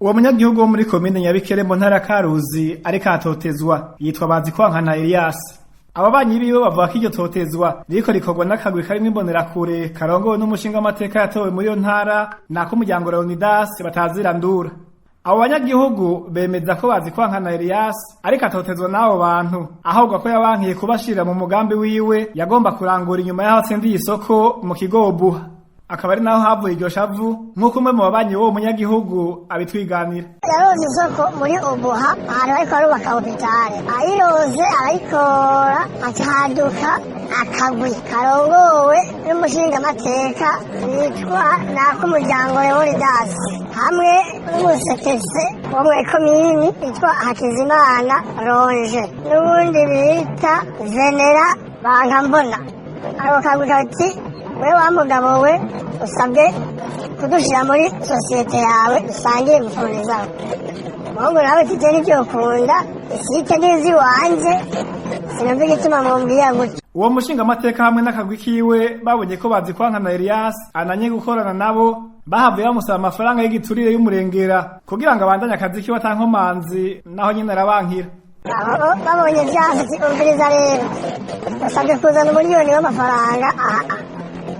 Uwo munyagihugu wo muri komine Nyabikere mu ntara ya Karuzi ariko atotezwa yitwa Bazikwankana Elias. Ababanyi biwe bavuga ko iryo totezwa ririko rikorwa n'akagwi karimwo imbonerakure karongowe n'umushinga amateka yatowe muri iyo ntara nako umuryango Leonidas batazirandura. Abo banyagihugu bemeza ko Bazikwankana Elias ariko atotezwa n'abo bantu ahubwo ko yabankiye kubashira mu mugambi wiwe yagomba kurangura inyuma y'aho atsindiye isoko mu kigo Buha. Akaba ari naho havuye iryo shavu nk'uko umwe mu babanyi w'uwo munyagihugu abitwiganira. Yaronse isoko muri Ubuha ahantu bariko barubaka hopitale, ayironse arayikora acahaduka akagwi karongowe n'umushinga amateka yitwa nako umuryango Leonidas hamwe n'umusekese wo muri komini yitwa Hakizimana Ronje n'ubundi bita Venera Bankambona. Ako kagwi kati wewe wa mugabo we usabwe kudushira muri sosiyete yawe dusangiye gufurizaho. Mungu nawe titeni ibyo ukunda isite n'izi wanje sinumva igituma mumbwira gutyo. Uwo mushinga amateka hamwe n'akagwi kiwe babonye ko Bazikwankana Elias ananye gukorana nabo bahavuye bamusaba amafaranga y'igiturire y'umurengera kugira ngo abandanye akazi kiwe atankomanzi naho nyine arabankira. Babonye vyanse umviriza rero usabwe kuzana umuliyoni w'amafaranga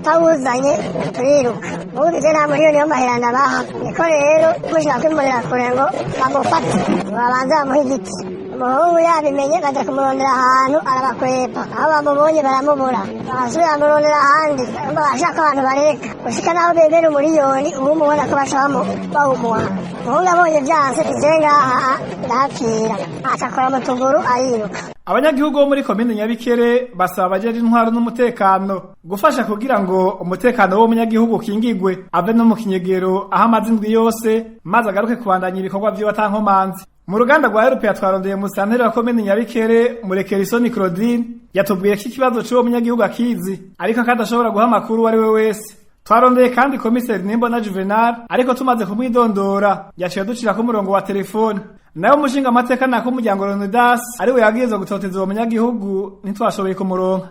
tawuzanye turiruka ubundi je nta miliyoni y'amahera nabaha niko rero mushaka kwimurira kure ngo bamufate babanza bamuha igiti. Umuhungu yabimenye baja kumurondera ahantu arabakwepa aho bamubonye baramubura barasubira bamurondera ahandi bashaka abantu bareka gushika naho bemera umuliyoni uwumubona ko baca bawumuha. Umuhungu abonye vyanse ije ngaha ndahapfira acakora mu tuguru ariruka. Abanyagihugu bo muri komine Nyabikere basaba abajeje intwaro n'umutekano gufasha kugira ngo umutekano wo munyagihugu kingigwe ave no mu kinyegero aho amazi indwi yose maze agaruke kubandanya ibikorwa vyiwe atankomanzi. Mu ruganda rwa Europe twarondeye mu santeri wa komine Nyabikere Murekerisoni Claudine yatubwiye ko ikibazo c'uwo munyagihugu akizi ariko akadashobora guha amakuru ari we wese. Twarondeye kandi komiseri Nimbona Juvenal ariko tumaze kumwidondora yaciye ducira ku murongo wa telefone. Nayo umushinga amateka nako umuryango Leonidas ariwe yagirizwa gutoteza uwo munyagihugu ntitwashoboye kumuronka.